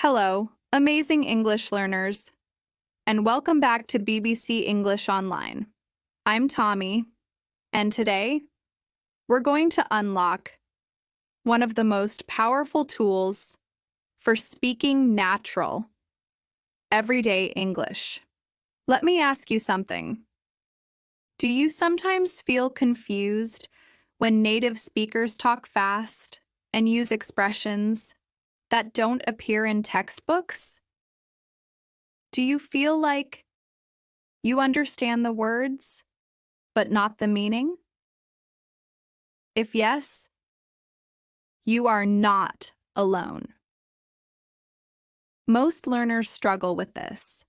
Hello, amazing English learners, and welcome back to BBC English Online. I'm Tommy, and today we're going to unlock one of the most powerful tools for speaking natural, everyday English. Let me ask you something. Do you sometimes feel confused when native speakers talk fast and use expressions that don't appear in textbooks? Do you feel like you understand the words, but not the meaning? If yes, you are not alone. Most learners struggle with this,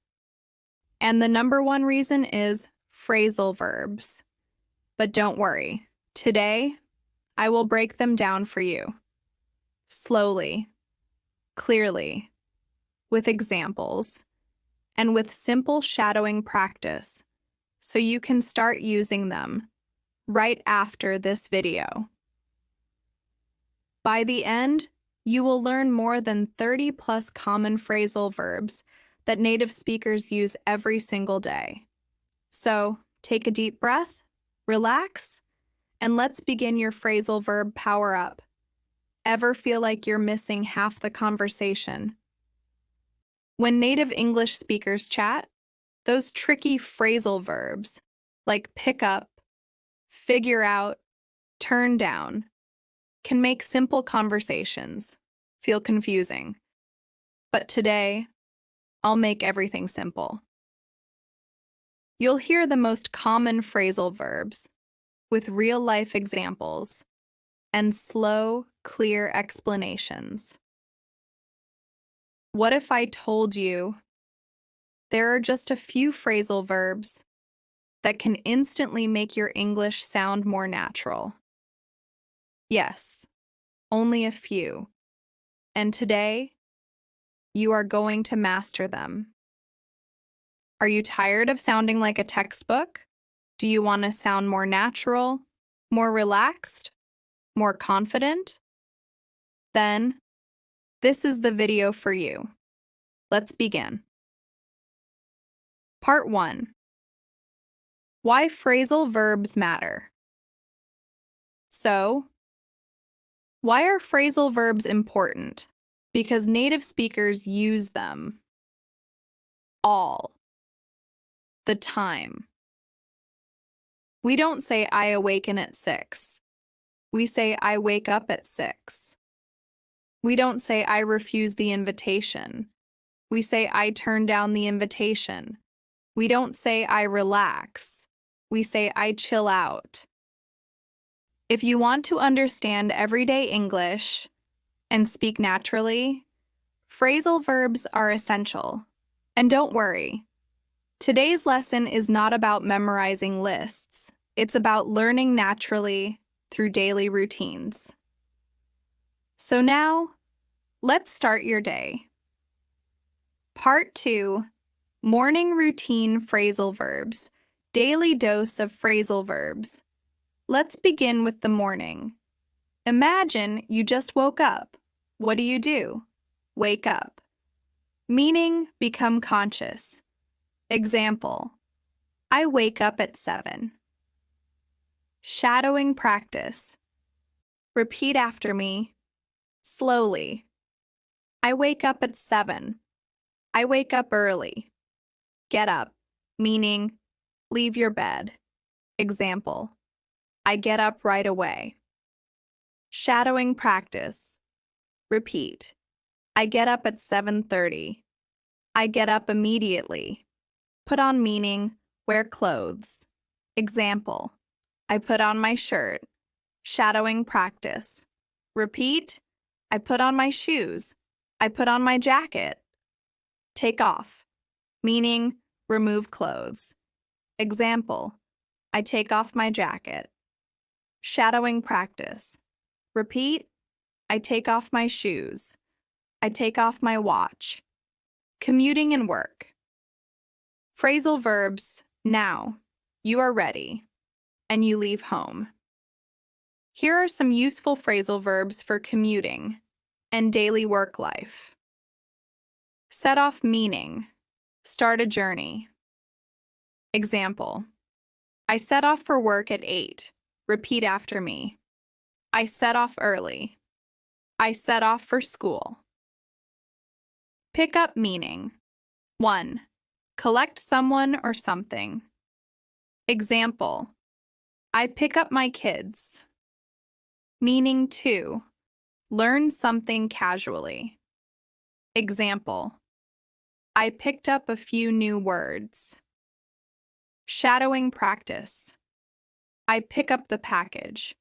and the number one reason is phrasal verbs. But don't worry, today I will break them down for you, slowly, clearly, with examples, and with simple shadowing practice, so you can start using them right after this video. By the end, you will learn more than 30 plus common phrasal verbs that native speakers use every single day. So, take a deep breath, relax, and let's begin your phrasal verb power up. Ever feel like you're missing half the conversation? When native English speakers chat, those tricky phrasal verbs like pick up, figure out, turn down can make simple conversations feel confusing. But today, I'll make everything simple. You'll hear the most common phrasal verbs with real-life examples and slow, clear explanations. What if I told you there are just a few phrasal verbs that can instantly make your English sound more natural? Yes, only a few. And today, you are going to master them. Are you tired of sounding like a textbook? Do you want to sound more natural, more relaxed, more confident? Then, this is the video for you. Let's begin. Part 1. Why phrasal verbs matter. So, why are phrasal verbs important? Because native speakers use them all the time. We don't say I awaken at 6. We say I wake up at 6. We don't say I refuse the invitation. We say I turn down the invitation. We don't say I relax. We say I chill out. If you want to understand everyday English and speak naturally, phrasal verbs are essential. And don't worry, today's lesson is not about memorizing lists. It's about learning naturally through daily routines. So now, let's start your day. Part 2, Morning Routine Phrasal Verbs, Daily Dose of Phrasal Verbs. Let's begin with the morning. Imagine you just woke up. What do? Wake up. Meaning, become conscious. Example, I wake up at 7. Shadowing practice. Repeat after me, slowly. I wake up at 7. I wake up early. Get up, meaning leave your bed. Example, I get up right away. Shadowing practice. Repeat. I get up at 7:30. I get up immediately. Put on meaning, wear clothes. Example, I put on my shirt. Shadowing practice. Repeat. I put on my shoes. I put on my jacket. Take off. Meaning, remove clothes. Example, I take off my jacket. Shadowing practice. Repeat. I take off my shoes. I take off my watch. Commuting and work. Phrasal verbs. Now, you are ready, and you leave home. Here are some useful phrasal verbs for commuting and daily work life. Set off meaning. Start a journey. Example. I set off for work at 8. Repeat after me. I set off early. I set off for school. Pick up meaning. 1. Collect someone or something. Example. I pick up my kids. Meaning 2. Learn something casually. Example. I picked up a few new words. Shadowing practice. I pick up the package.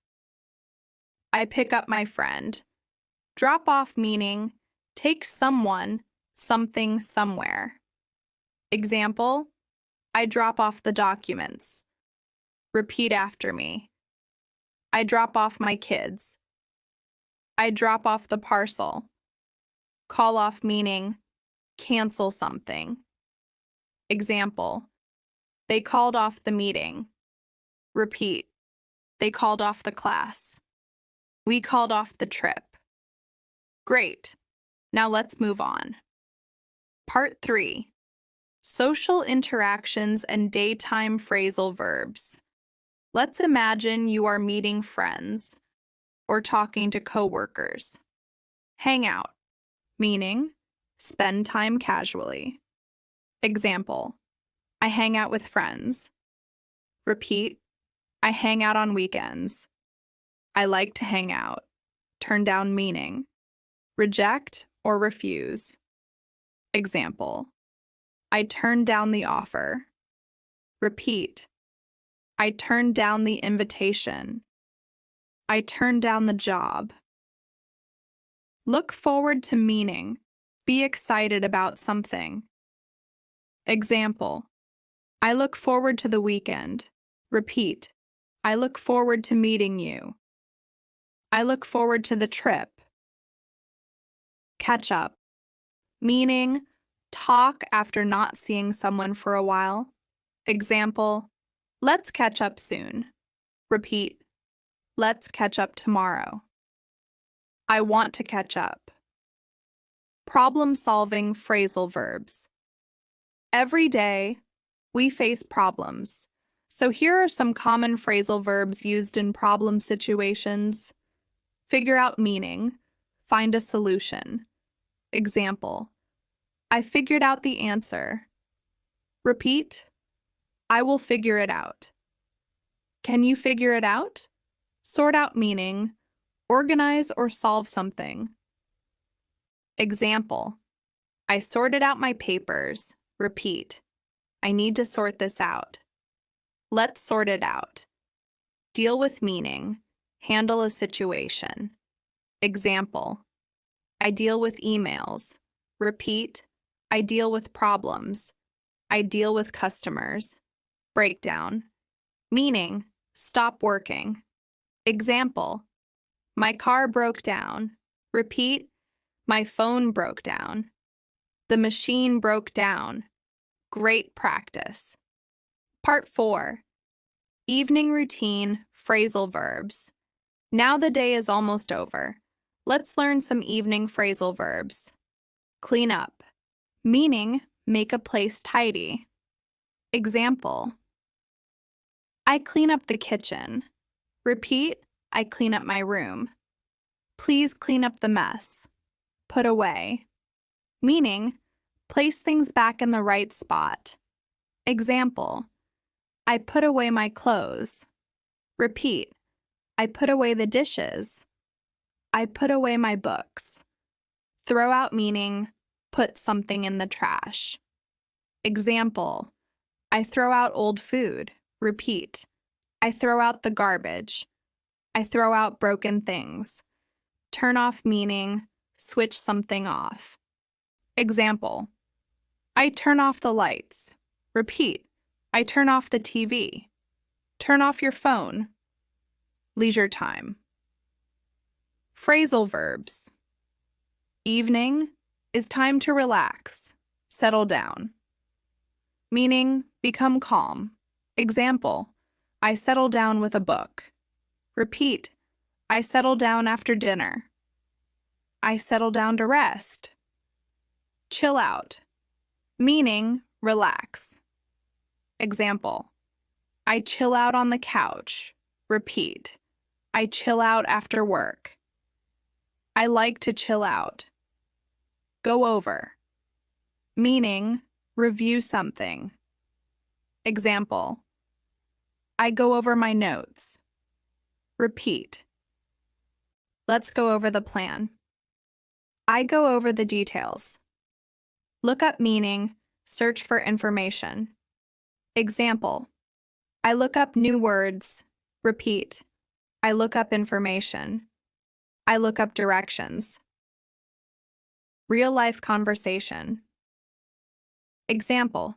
I pick up my friend. Drop off meaning take someone, something, somewhere. Example. I drop off the documents. Repeat after me. I drop off my kids. I drop off the parcel. Call off meaning cancel something. Example. They called off the meeting. Repeat. They called off the class. We called off the trip. Great. Now let's move on. Part 3. Social interactions and daytime phrasal verbs. Let's imagine you are meeting friends or talking to coworkers. Hang out, meaning spend time casually. Example. I hang out with friends. Repeat. I hang out on weekends. I like to hang out. Turn down meaning. Reject or refuse. Example. I turned down the offer. Repeat. I turned down the invitation. I turned down the job. Look forward to meaning. Be excited about something. Example. I look forward to the weekend. Repeat. I look forward to meeting you. I look forward to the trip. Catch up. Meaning, talk after not seeing someone for a while. Example. Let's catch up soon. Repeat. Let's catch up tomorrow. I want to catch up. Problem-solving phrasal verbs. Every day, we face problems. So here are some common phrasal verbs used in problem situations. Figure out meaning. Find a solution. Example. I figured out the answer. Repeat. I will figure it out. Can you figure it out? Sort out meaning. Organize or solve something. Example. I sorted out my papers. Repeat. I need to sort this out. Let's sort it out. Deal with meaning. Handle a situation. Example. I deal with emails. Repeat. I deal with problems. I deal with customers. Breakdown. Meaning, stop working. Example. My car broke down. Repeat. My phone broke down. The machine broke down. Great practice. Part 4. Evening routine, phrasal verbs. Now the day is almost over. Let's learn some evening phrasal verbs. Clean up. Meaning, make a place tidy. Example. I clean up the kitchen. Repeat. I clean up my room. Please clean up the mess. Put away. Meaning, place things back in the right spot. Example. I put away my clothes. Repeat. I put away the dishes. I put away my books. Throw out meaning, put something in the trash. Example. I throw out old food. Repeat. I throw out the garbage. I throw out broken things. Turn off meaning, switch something off. Example. I turn off the lights. Repeat. I turn off the TV. Turn off your phone. Leisure time. Phrasal verbs. Evening is time to relax, settle down. Meaning, become calm. Example. I settle down with a book. Repeat. I settle down after dinner. I settle down to rest. Chill out, meaning relax. Example, I chill out on the couch. Repeat, I chill out after work. I like to chill out. Go over, meaning review something. Example, I go over my notes. Repeat. Let's go over the plan. I go over the details. Look up meaning, search for information. Example, I look up new words. Repeat, I look up information. I look up directions. Real-life conversation. Example,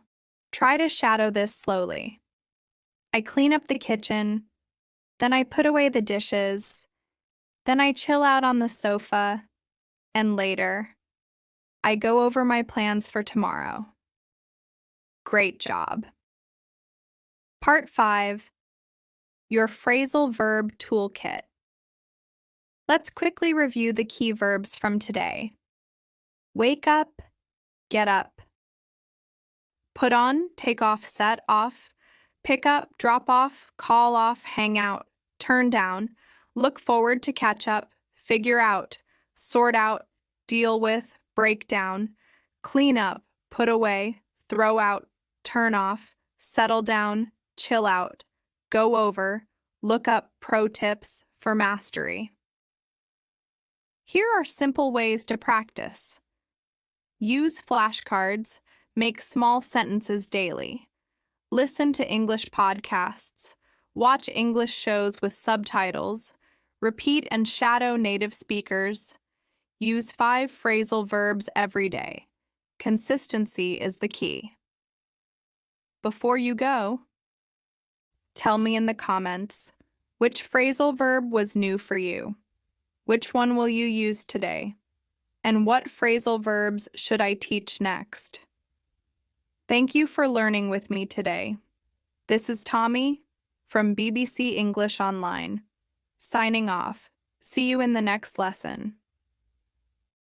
try to shadow this slowly. I clean up the kitchen, then I put away the dishes, then I chill out on the sofa, and later, I go over my plans for tomorrow. Great job. Part 5, your phrasal verb toolkit. Let's quickly review the key verbs from today. Wake up, get up. Put on, take off, set off. Pick up, drop off, call off, hang out, turn down, look forward to catch up, figure out, sort out, deal with, break down, clean up, put away, throw out, turn off, settle down, chill out, go over, look up pro tips for mastery. Here are simple ways to practice. Use flashcards, make small sentences daily. Listen to English podcasts, watch English shows with subtitles, repeat and shadow native speakers. Use 5 phrasal verbs every day. Consistency is the key. Before you go, tell me in the comments, which phrasal verb was new for you? Which one will you use today? And what phrasal verbs should I teach next? Thank you for learning with me today. This is Tommy from BBC English Online. Signing off. See you in the next lesson.